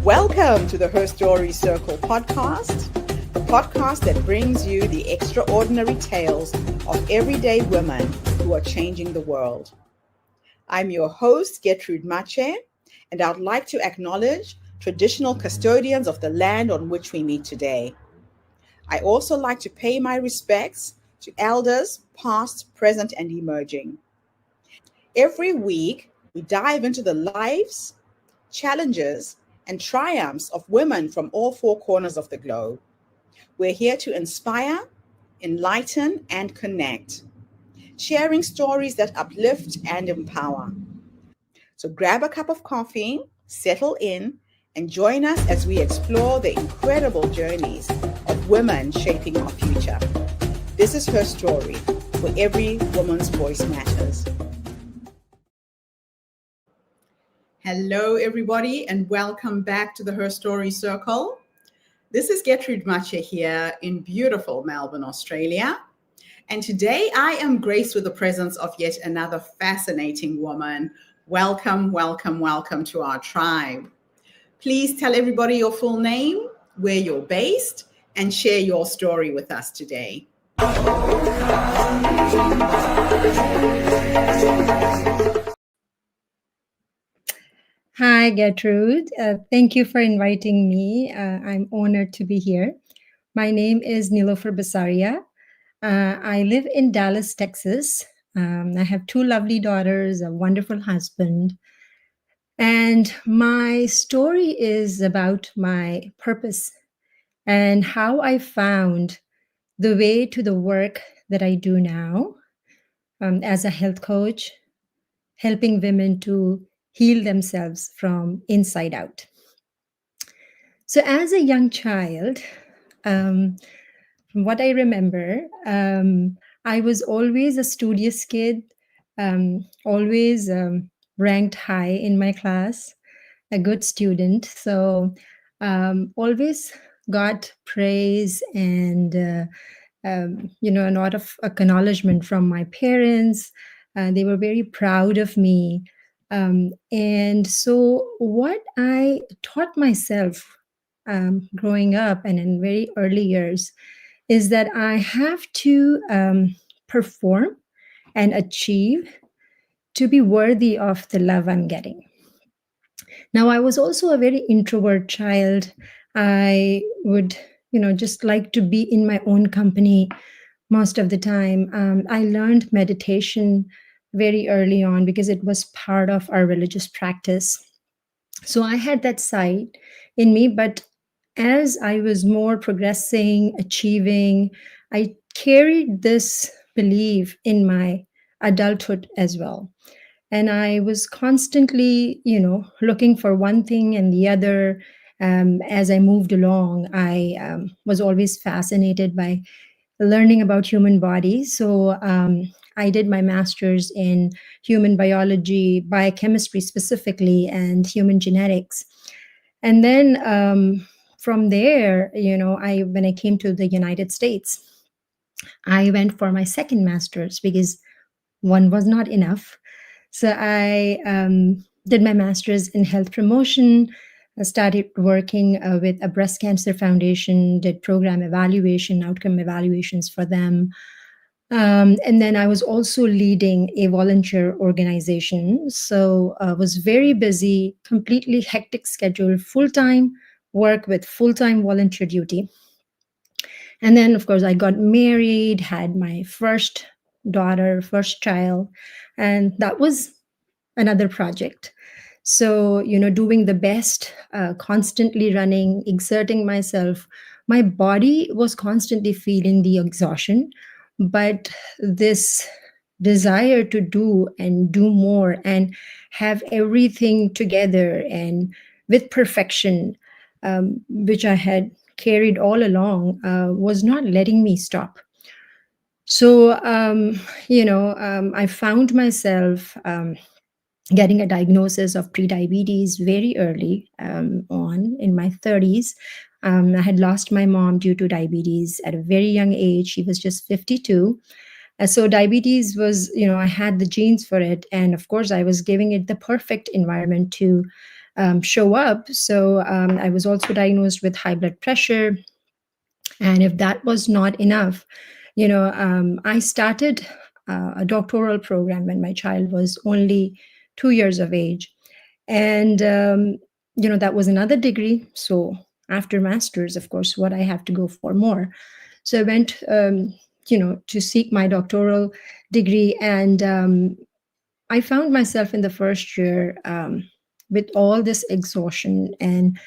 Welcome to the Her Story Circle podcast, the podcast that brings you the extraordinary tales of everyday women who are changing the world. I'm your host, Gertrude Mache, and I'd like to acknowledge traditional custodians of the land on which we meet today. I also like to pay my respects to elders, past, present, and emerging. Every week, we dive into the lives, challenges, and triumphs of women from all four corners of the globe. We're here to inspire, enlighten, and connect, sharing stories that uplift and empower. So grab a cup of coffee, settle in, and join us as we explore the incredible journeys of women shaping our future. This is Her Story, where every woman's voice matters. Hello, everybody, and welcome back to the Her Story Circle. This is Gertrude Mache here in beautiful Melbourne, Australia. And today I am graced with the presence of yet another fascinating woman. Welcome, welcome, welcome to our tribe. Please tell everybody your full name, where you're based, and share your story with us today. Hi, Gertrude. Thank you for inviting me. I'm honored to be here. My name is Neelofer Basaria. I live in Dallas, Texas. I have two lovely daughters, a wonderful husband. And my story is about my purpose and how I found the way to the work that I do now as a health coach, helping women to heal themselves from inside out. So as a young child, from what I remember, I was always a studious kid, always ranked high in my class, a good student. So always got praise and, a lot of acknowledgement from my parents. They were very proud of me. And so what I taught myself growing up and in very early years is that I have to perform and achieve to be worthy of the love I'm getting. Now, I was also a very introvert child. I would, just like to be in my own company most of the time. I learned meditation very early on because it was part of our religious practice. So I had that side in me, but as I was more progressing, achieving, I carried this belief in my adulthood as well. And I was constantly, looking for one thing and the other. As I moved along, I was always fascinated by learning about human bodies. So I did my master's in human biology, biochemistry specifically, and human genetics. And then from there, when I came to the United States, I went for my second master's because one was not enough. So I did my master's in health promotion. I started working with a breast cancer foundation, did program evaluation, outcome evaluations for them. And then I was also leading a volunteer organization. So I was very busy, completely hectic schedule, full-time work with full-time volunteer duty. And then, of course, I got married, had my first daughter, first child, and that was another project. So, doing the best, constantly running, exerting myself. My body was constantly feeling the exhaustion, but this desire to do and do more and have everything together and with perfection, which I had carried all along, was not letting me stop. So, I found myself getting a diagnosis of prediabetes very early on in my 30s. I had lost my mom due to diabetes at a very young age. She was just 52. So diabetes was, I had the genes for it. And of course, I was giving it the perfect environment to show up. So I was also diagnosed with high blood pressure. And if that was not enough, I started a doctoral program when my child was only 2 years of age. And, that was another degree. So after master's, of course, what I have to go for more. So I went, to seek my doctoral degree. And I found myself in the first year with all this exhaustion and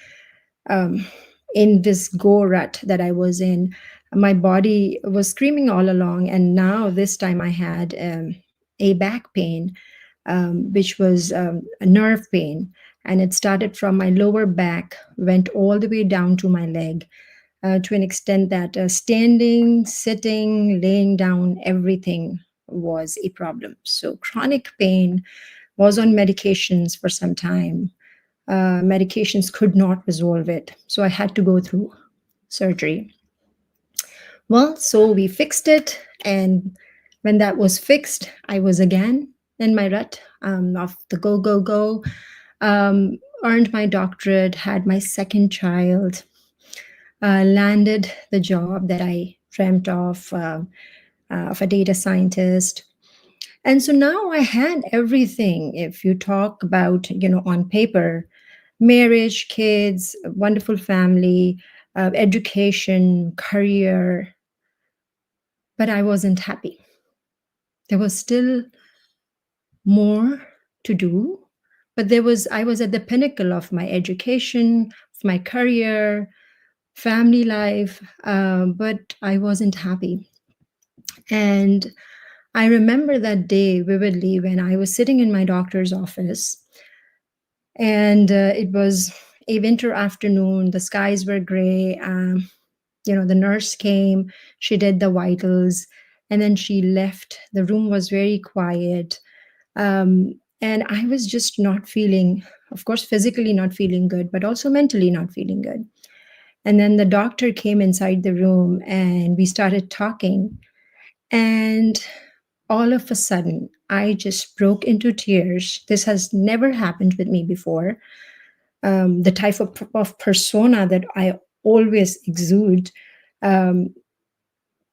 um, in this go rut that I was in. My body was screaming all along. And now, this time, I had a back pain, which was a nerve pain. And it started from my lower back, went all the way down to my leg, to an extent that standing, sitting, laying down, everything was a problem. So, chronic pain, was on medications for some time. Medications could not resolve it. So, I had to go through surgery. Well, so we fixed it. And when that was fixed, I was again in my rut of the go, go, go. Earned my doctorate, had my second child, landed the job that I dreamt of a data scientist. And so now I had everything. If you talk about, on paper, marriage, kids, a wonderful family, education, career, but I wasn't happy. There was still more to do, but I was at the pinnacle of my education, of my career, family life, but I wasn't happy. And I remember that day vividly when I was sitting in my doctor's office, and it was a winter afternoon. The skies were gray. The nurse came, she did the vitals, and then she left. The room was very quiet. And I was just not feeling, of course, physically not feeling good, but also mentally not feeling good. And then the doctor came inside the room and we started talking. And all of a sudden, I just broke into tears. This has never happened with me before. The type of persona that I always exude, um,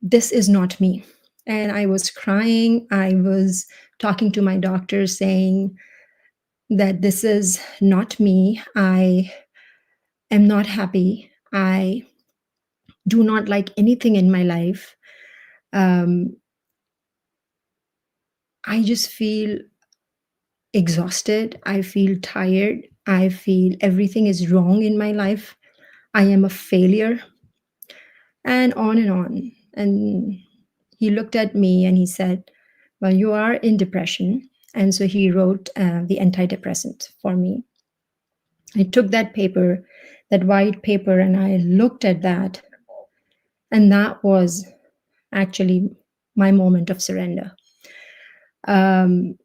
this is not me. And I was crying. I was talking to my doctor saying that this is not me. I am not happy. I do not like anything in my life. Um, I just feel exhausted. I feel tired. I feel everything is wrong in my life. I am a failure, and on and on. And he looked at me and he said, "Well, you are in depression." And so he wrote the antidepressant for me. I took that paper, that white paper, and I looked at that. And that was actually my moment of surrender. Um,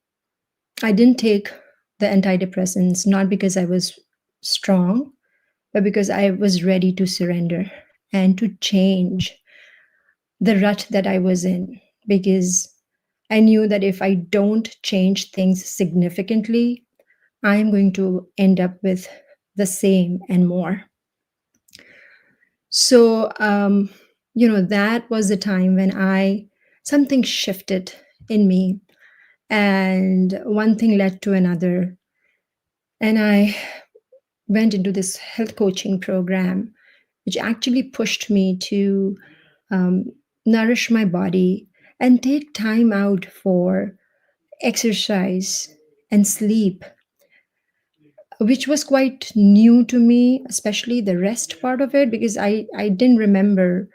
I didn't take the antidepressants, not because I was strong, but because I was ready to surrender and to change the rut that I was in. Because I knew that if I don't change things significantly, I'm going to end up with the same and more. So, that was the time when something shifted in me, and one thing led to another. And I went into this health coaching program, which actually pushed me to um, nourish my body and take time out for exercise and sleep, which was quite new to me, especially the rest part of it, because I didn't remember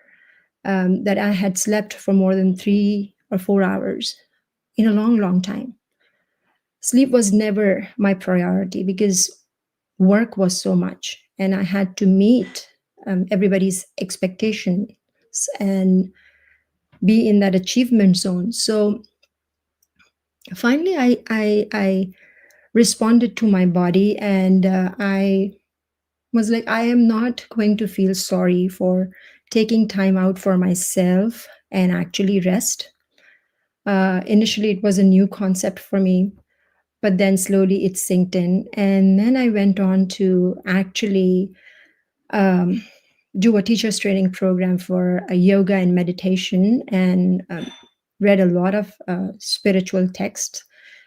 that I had slept for more than 3 or 4 hours in a long, long time. Sleep was never my priority because work was so much and I had to meet everybody's expectations and be in that achievement zone. So finally, I responded to my body, and I was like, I am not going to feel sorry for taking time out for myself and actually rest. Initially, it was a new concept for me, but then slowly it sinked in. And then I went on to actually um, do a teacher's training program for yoga and meditation, and read a lot of spiritual texts,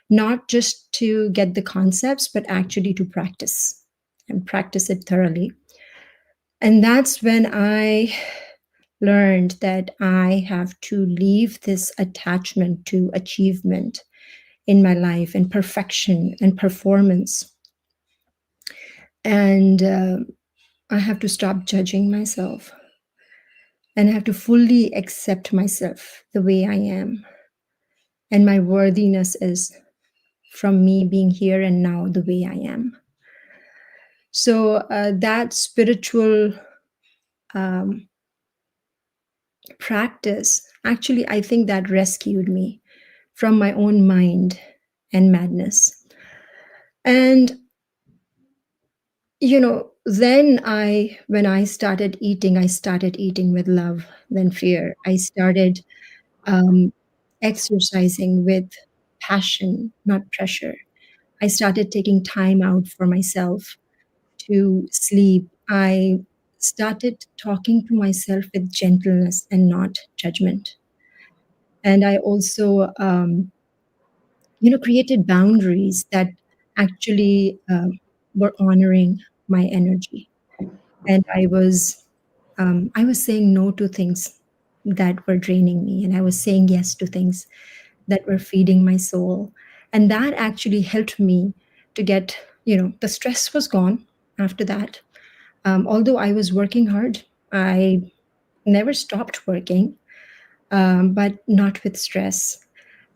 not just to get the concepts, but actually to practice and practice it thoroughly. And that's when I learned that I have to leave this attachment to achievement in my life and perfection and performance. And I have to stop judging myself, and I have to fully accept myself the way I am. And my worthiness is from me being here and now the way I am. So that spiritual um, practice, actually, I think that rescued me from my own mind and madness. And then when I started eating with love than fear. I started um, exercising with passion, not pressure. I started taking time out for myself to sleep. I started talking to myself with gentleness and not judgment. And I also created boundaries that actually were honoring my energy. And I was saying no to things that were draining me, and I was saying yes to things that were feeding my soul. And that actually helped me to get, the stress was gone after that. Although I was working hard, I never stopped working, but not with stress.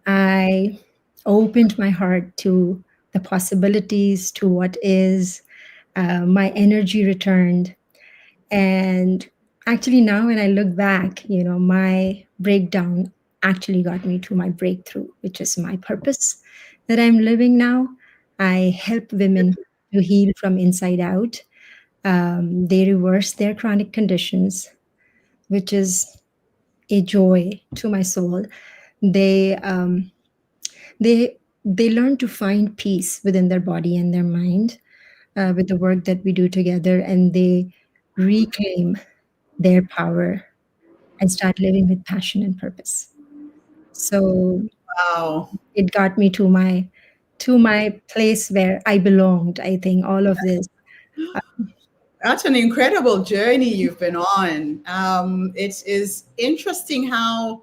I opened my heart to the possibilities, to what is. My energy returned. And actually, now when I look back, my breakdown actually got me to my breakthrough, which is my purpose that I'm living now. I help women to heal from inside out. They reverse their chronic conditions, which is a joy to my soul. They they learn to find peace within their body and their mind with the work that we do together, and they reclaim their power and start living with passion and purpose. So Wow. it got me to my place where I belonged. I think all of this. uh, That's an incredible journey you've been on. It is interesting how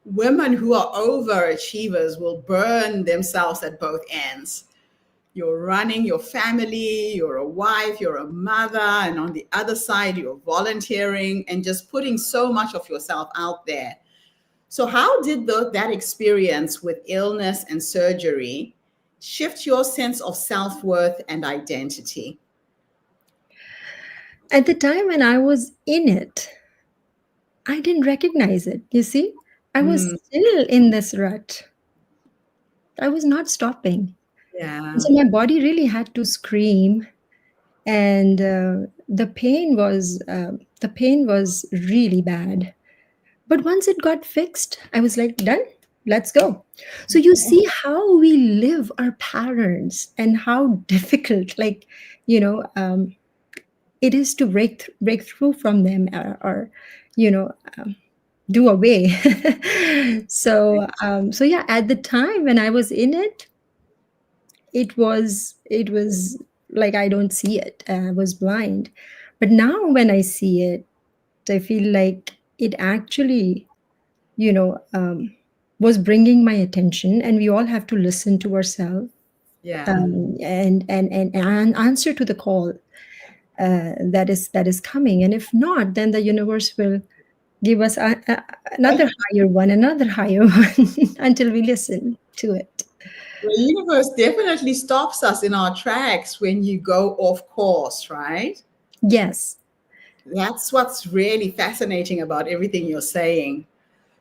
women who are overachievers will burn themselves at both ends. You're running your family, you're a wife, you're a mother, and on the other side, you're volunteering and just putting so much of yourself out there. So, how did that experience with illness and surgery shift your sense of self worth and identity? at the time when I was in it, I didn't recognize it. You see, I was Mm, still in this rut. I was not stopping. And yeah, so my body really had to scream, and the pain was really bad. But once it got fixed, I was like, done, let's go. So you see how we live our patterns and how difficult, like, it is to break through from them, or you know, do away. So yeah, at the time when I was in it, it was like I don't see it. I was blind. But now when I see it, I feel like it actually, you know, was bringing my attention, and we all have to listen to ourselves, yeah. and answer to the call that is coming. And if not, then the universe will give us another higher one, another higher one, until we listen to it. The universe definitely stops us in our tracks when you go off course, right? Yes. That's what's really fascinating about everything you're saying.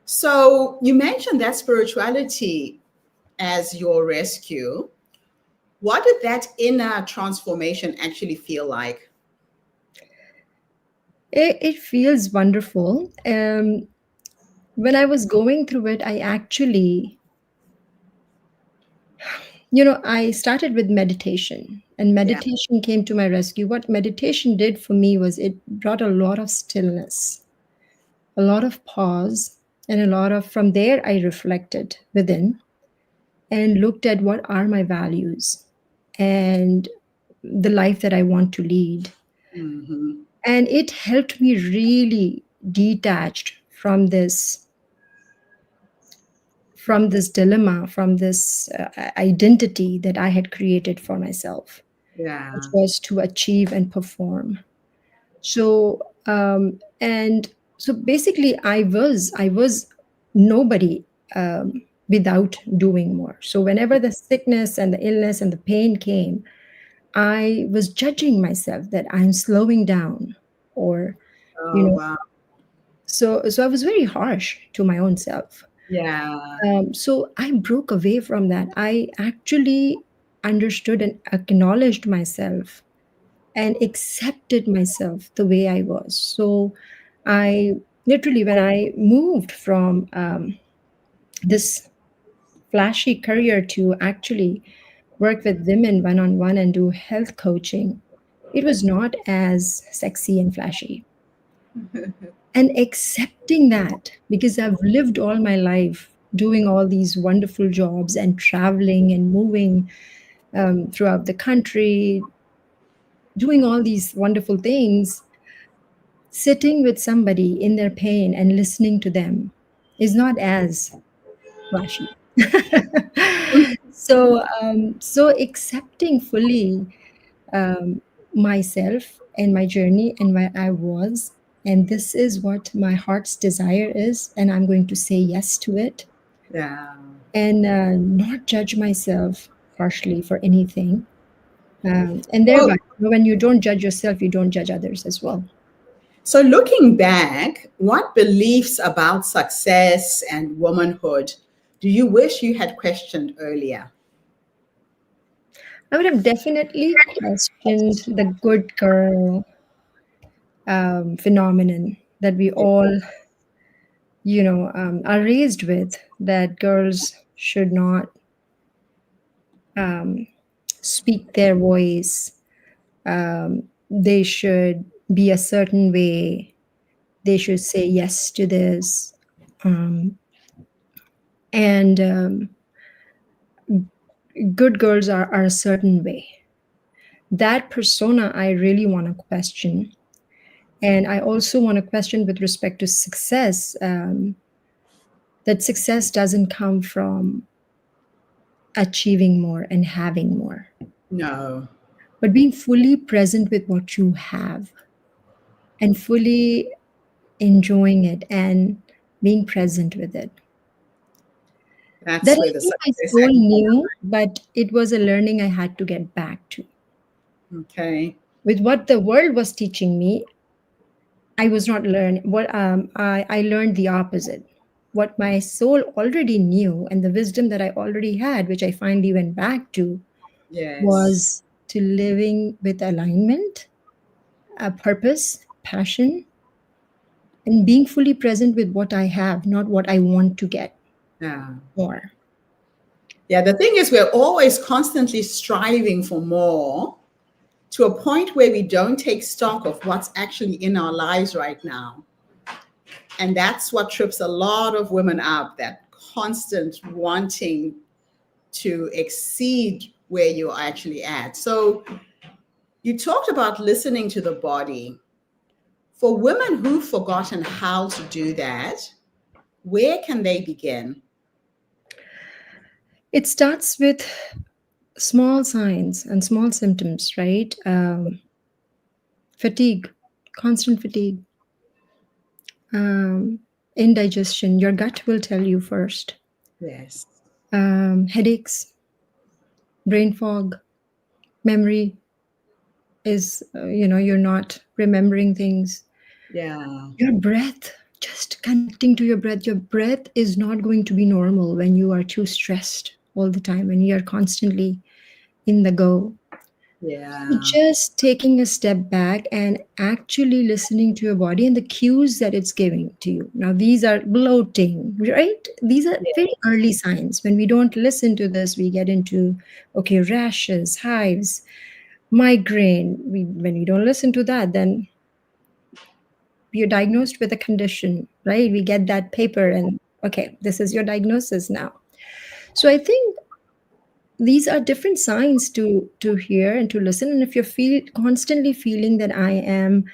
So, you mentioned that spirituality as your rescue. What did that inner transformation actually feel like? It feels wonderful. When I was going through it, I actually I started with meditation, and Yeah. meditation came to my rescue. What meditation did for me was it brought a lot of stillness, a lot of pause, and a lot of, from there, I reflected within and looked at what are my values and the life that I want to lead. Hmm. And it helped me really detached from this dilemma, from this identity that I had created for myself, which Yeah. was to achieve and perform. So basically, I was nobody, without doing more. So whenever the sickness and the illness and the pain came, I was judging myself that I'm slowing down, or you Oh, know. wow. So I was very harsh to my own self. Yeah. So I broke away from that. I actually understood and acknowledged myself and accepted myself the way I was. So I literally, when I moved from this flashy career to actually work with women one on one and do health coaching, it was not as sexy and flashy. And accepting that, because I've lived all my life doing all these wonderful jobs and traveling and moving throughout the country, doing all these wonderful things, sitting with somebody in their pain and listening to them is not as flashy. So accepting fully um, myself and my journey and where I was, and this is what my heart's desire is, and I'm going to say yes to it, Yeah. and not judge myself harshly for anything. And So, thereby, when you don't judge yourself, you don't judge others as well. so looking back, what beliefs about success and womanhood do you wish you had questioned earlier? I would have definitely questioned the good girl phenomenon that we Yeah. all, are raised with, that girls should not um, speak their voice. They should be a certain way. They should say yes to this. And good girls are a certain way. That persona I really want to question. And I also want to question with respect to success, that success doesn't come from achieving more and having more, No, but being fully present with what you have and fully enjoying it and being present with it. That that's I where the think my success soul actually. knew, but it was a learning I had to get back to. Okay. With what the world was teaching me, I was not learning what I learned the opposite. What my soul already knew and the wisdom that I already had, which I finally went back to, Yes. was to living with alignment, a purpose, passion, and being fully present with what I have, not what I want to get Yeah. more. Yeah. The thing is, we're always constantly striving for more to a point where we don't take stock of what's actually in our lives right now. And that's what trips a lot of women up, that constant wanting to exceed where you're actually at. So, you talked about listening to the body. For women who've forgotten how to do that, where can they begin? It starts with small signs and small symptoms, right? Fatigue, constant fatigue, indigestion. Your gut will tell you first. Yes. Headaches, brain fog, memory is, you're not remembering things. Yeah. Your breath, just connecting to your breath. Your breath is not going to be normal when you are too stressed all the time and you're constantly in the go. Yeah. Just taking a step back and actually listening to your body and the cues that it's giving to you. Now, these are bloating, right? These are Yeah. very early signs. When we don't listen to this, we get into, okay, rashes, hives, migraine. When we don't listen to that, then you're diagnosed with a condition, right? We get that paper and, okay, this is your diagnosis now. So I think these are different signs to hear and to listen. And if you're constantly feeling that I am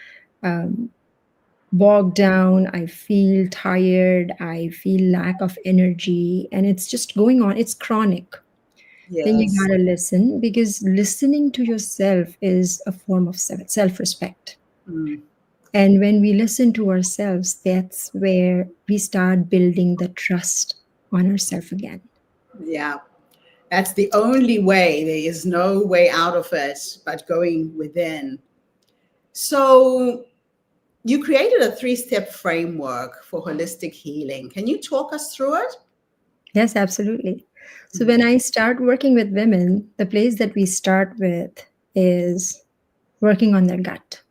um, bogged down, I feel tired, I feel lack of energy, and it's just going on, it's chronic, then you Yes. gotta listen, because listening to yourself is a form of self-respect. Mm. And when we listen to ourselves, that's where we start building the trust on ourselves again. Yeah. That's the only way. There is no way out of it but going within. So, you created a 3-step framework for holistic healing. Can you talk us through it? Yes, absolutely. So when Mm. I start working with women, the place that we start with is working on their gut.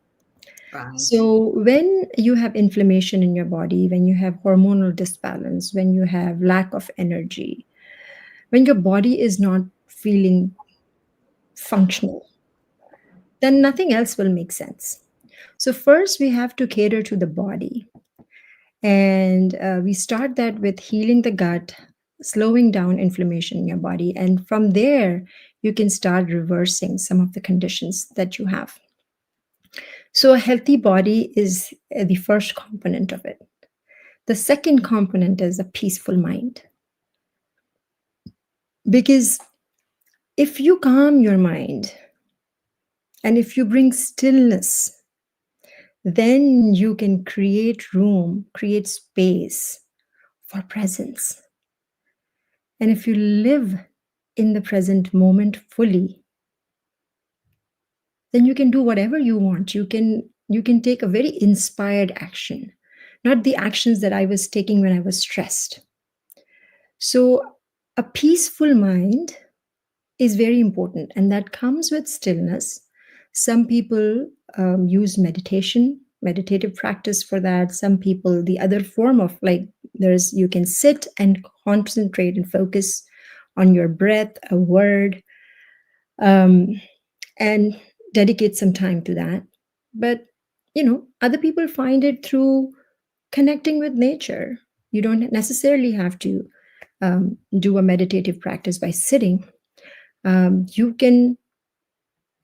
Right. So when you have inflammation in your body, when you have hormonal disbalance, when you have lack of energy, when your body is not feeling functional, then nothing else will make sense. So first we have to cater to the body. And we start that with healing the gut, slowing down inflammation in your body. And from there, you can start reversing some of the conditions that you have. So, a healthy body is the first component of it. The second component is a peaceful mind. Because if you calm your mind and if you bring stillness, then you can create room, create space for presence. And if you live in the present moment fully, then you can do whatever you want. You can take a very inspired action, not the actions that I was taking when I was stressed. So a peaceful mind is very important, and that comes with stillness. Some people use meditative practice for that. Some people, the other form of, like, there's, you can sit and concentrate and focus on your breath, a word, um, and dedicate some time to that. But, other people find it through connecting with nature. You don't necessarily have to do a meditative practice by sitting. You can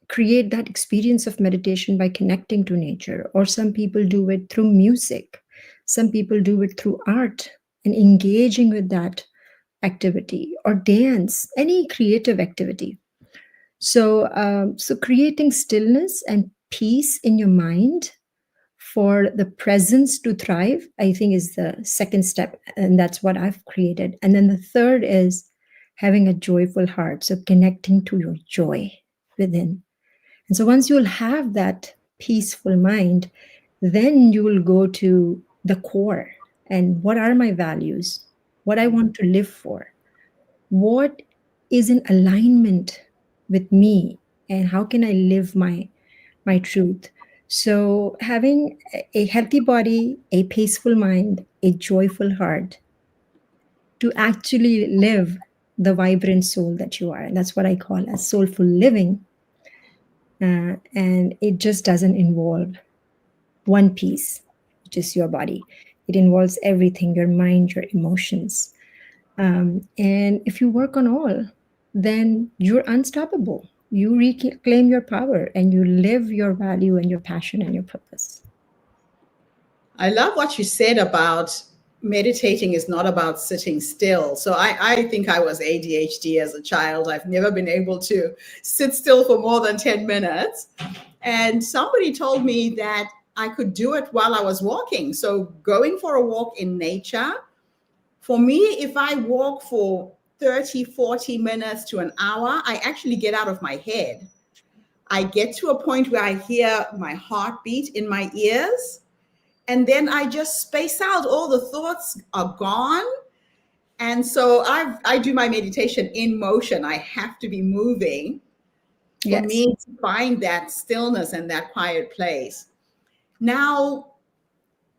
create that experience of meditation by connecting to nature, or some people do it through music, some people do it through art and engaging with that activity, or dance, any creative activity. So creating stillness and peace in your mind for the presence to thrive, I think, is the second step, and that's what I've created. And then the third is having a joyful heart, so connecting to your joy within. And so once you'll have that peaceful mind, then you will go to the core. And what are my values? What I want to live for? What is in alignment with me? And how can I live my truth? So having a healthy body, a peaceful mind, a joyful heart, to actually live the vibrant soul that you are. And that's what I call as soulful living. And it just doesn't involve one piece, which is your body. It involves everything, your mind, your emotions. And if you work on all, then you're unstoppable. You reclaim your power and you live your value and your passion and your purpose. I love what you said about meditating is not about sitting still. So I think I was ADHD as a child. I've never been able to sit still for more than 10 minutes. And somebody told me that I could do it while I was walking. So going for a walk in nature, for me, if I walk for 30, 40 minutes to an hour, I actually get out of my head. I get to a point where I hear my heartbeat in my ears, and then I just space out. All the thoughts are gone. And so I do my meditation in motion. I have to be moving. for Yes. me to find that stillness and that quiet place. Now,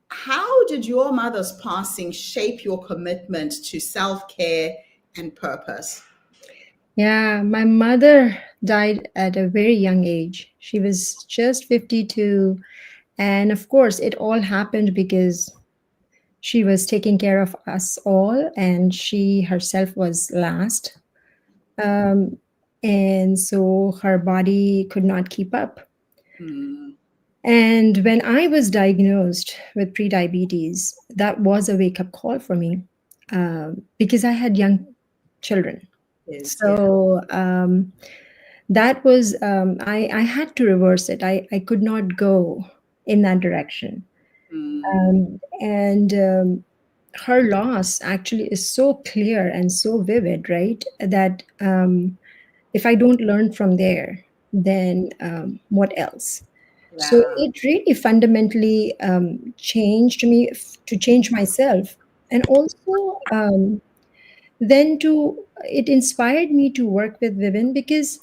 how did your mother's passing shape your commitment to self care and purpose? Yeah, my mother died at a very young age. She was just 52. And of course, it all happened because she was taking care of us all, and she herself was last. Um, and so her body could not keep up. Mm, And when I was diagnosed with prediabetes, that was a wake up call for me because I had young children. is, yeah. So that was, I had to reverse it. I could not go in that direction. Mm, And her loss actually is so clear and so vivid, right? That if I don't learn from there, then what else? So yeah. it really fundamentally changed me to change myself. And also, then to it inspired me to work with women because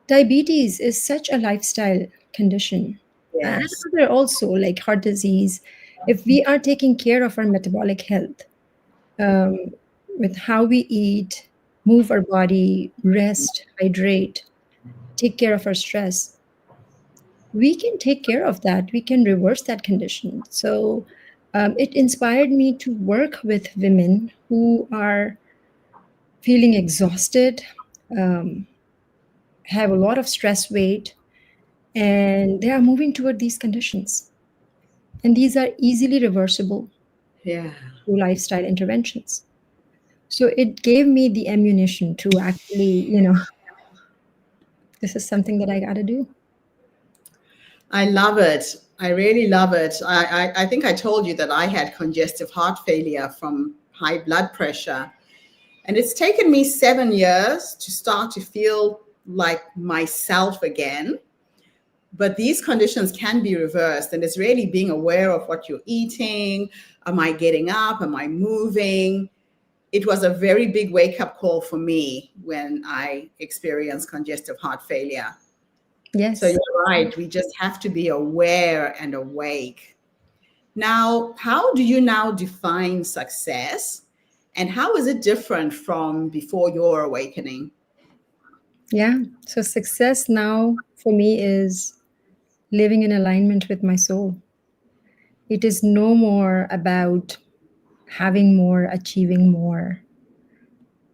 diabetes is such a lifestyle condition. And Yes. other also like heart disease. If we are taking care of our metabolic health, um, with how we eat, move our body, rest, hydrate, take care of our stress, we can take care of that. We can reverse that condition. So it inspired me to work with women who are feeling exhausted, um, have a lot of stress weight, and they are moving toward these conditions. And these are easily reversible Yeah. through lifestyle interventions. So it gave me the ammunition to actually, this is something that I got to do. I love it. I really love it. I think I told you that I had congestive heart failure from high blood pressure. And it's taken me 7 years to start to feel like myself again. But these conditions can be reversed. And it's really being aware of what you're eating. Am I getting up? Am I moving? It was a very big wake up call for me when I experienced congestive heart failure. So Yes. you're right. We just have to be aware and awake. Now, how do you now define success? And how is it different from before your awakening? Yeah. So success now for me is living in alignment with my soul. It is no more about having more, achieving more.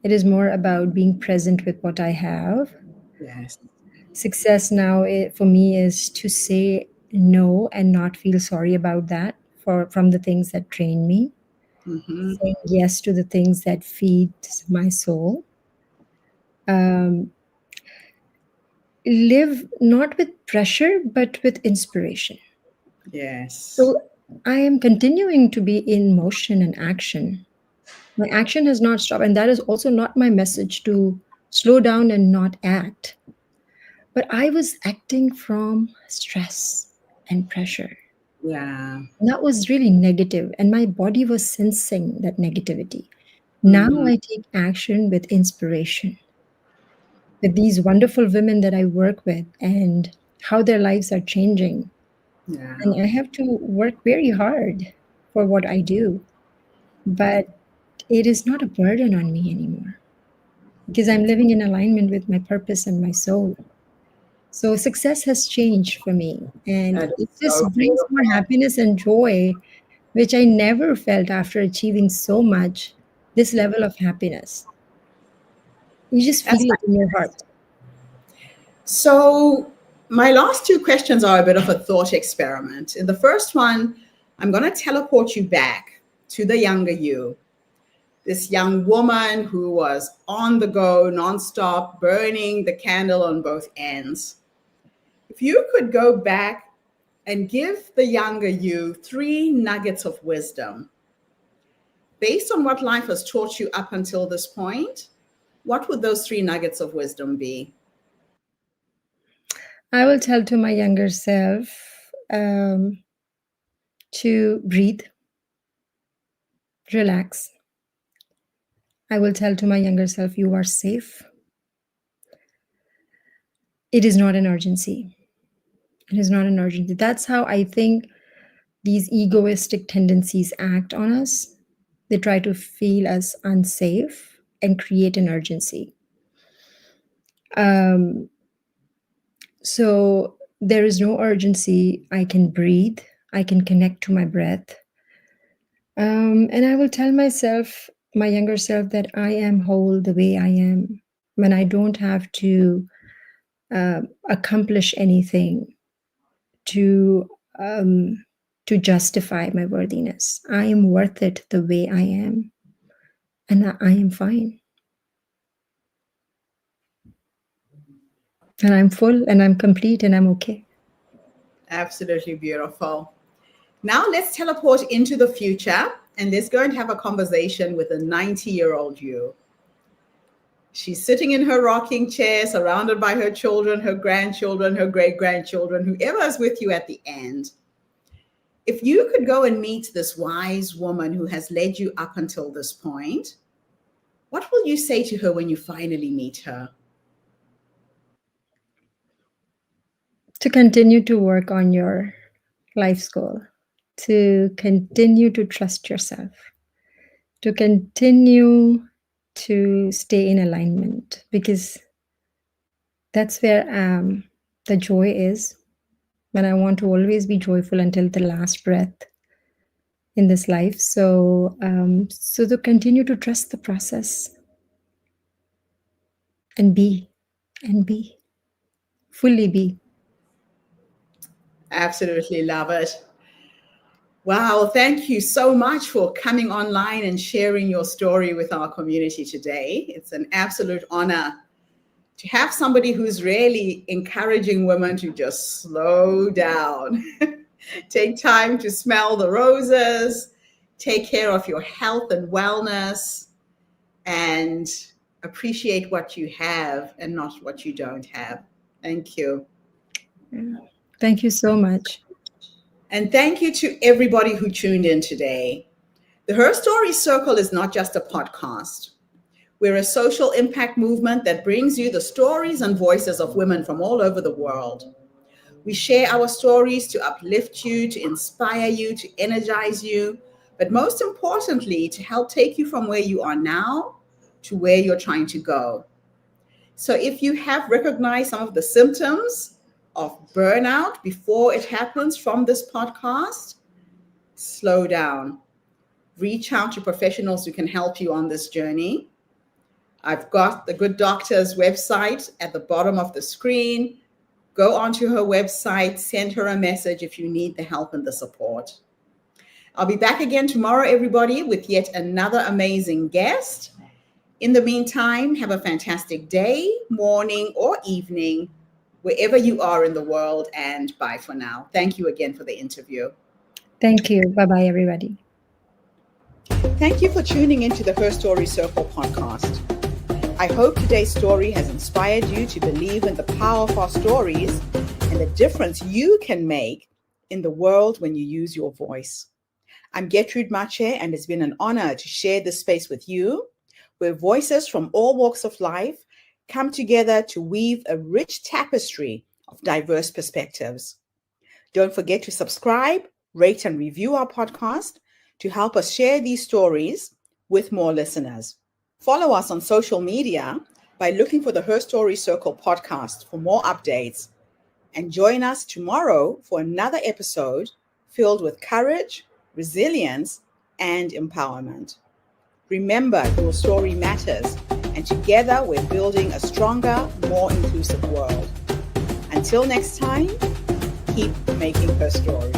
It is more about being present with what I have. Yes. Success now for me is to say no and not feel sorry about that from the things that drain me, Hmm. saying yes to the things that feeds my soul. Um, Live not with pressure but with inspiration. Yes. So I am continuing to be in motion and action. My action has not stopped, and that is also not my message to slow down and not act. But I was acting from stress and pressure. Yeah. And that was really negative, and my body was sensing that negativity. Now Hmm. I take action with inspiration, with these wonderful women that I work with and how their lives are changing. Yeah. And I have to work very hard for what I do, but it is not a burden on me anymore because I'm living in alignment with my purpose and my soul. So success has changed for me, and That it is so just brings more beautiful. happiness and joy, which I never felt after achieving so much. This level of happiness, you just That's feel it in your heart. so. My last two questions are a bit of a thought experiment. In the first one, I'm going to teleport you back to the younger you, this young woman who was on the go, nonstop, burning the candle on both ends. If you could go back and give the younger you three nuggets of wisdom based on what life has taught you up until this point, what would those three nuggets of wisdom be? I will tell to my younger self to breathe, relax. I will tell to my younger self, you are safe. it is not an urgency. It is not an urgency. That's how I think these egoistic tendencies act on us. They try to feel us unsafe and create an urgency. So there is no urgency. I can breathe. I can connect to my breath. And I will tell myself, my younger self, that I am whole the way I am. When I don't have to accomplish anything to justify my worthiness. I am worth it the way I am, and I am fine. And I'm full, and I'm complete, and I'm okay. Absolutely beautiful. Now let's teleport into the future and let's go and have a conversation with a 90-year-old you. She's sitting in her rocking chair, surrounded by her children, her grandchildren, her great-grandchildren, whoever is with you at the end. If you could go and meet this wise woman who has led you up until this point, what will you say to her when you finally meet her? To continue to work on your life's goal, to continue to trust yourself, to continue to stay in alignment, because that's where the joy is. And I want to always be joyful until the last breath in this life. So, so to continue to trust the process and be, fully be. Absolutely love it. Wow, thank you so much for coming online and sharing your story with our community today. It's an absolute honor to have somebody who's really encouraging women to just slow down, take time to smell the roses, take care of your health and wellness, and appreciate what you have and not what you don't have. Thank you. Yeah. Thank you so much. And thank you to everybody who tuned in today. The Her Story Circle is not just a podcast. We're a social impact movement that brings you the stories and voices of women from all over the world. We share our stories to uplift you, to inspire you, to energize you, but most importantly, to help take you from where you are now to where you're trying to go. So if you have recognized some of the symptoms of burnout before it happens from this podcast, slow down. Reach out to professionals who can help you on this journey. I've got the Good Doctor's website at the bottom of the screen. Go onto her website, send her a message if you need the help and the support. I'll be back again tomorrow, everybody, with yet another amazing guest. In the meantime, have a fantastic day, morning, or evening, wherever you are in the world, and bye for now. Thank you again for the interview. Thank you. Bye-bye, everybody. Thank you for tuning into the Her Story Circle podcast. I hope today's story has inspired you to believe in the power of our stories and the difference you can make in the world when you use your voice. I'm Gertrude Mache, and it's been an honor to share this space with you, where voices from all walks of life come together to weave a rich tapestry of diverse perspectives. Don't forget to subscribe, rate, and review our podcast to help us share these stories with more listeners. Follow us on social media by looking for the Her Story Circle podcast for more updates. And join us tomorrow for another episode filled with courage, resilience, and empowerment. Remember, your story matters, and together we're building a stronger, more inclusive world. Until next time, keep making her story.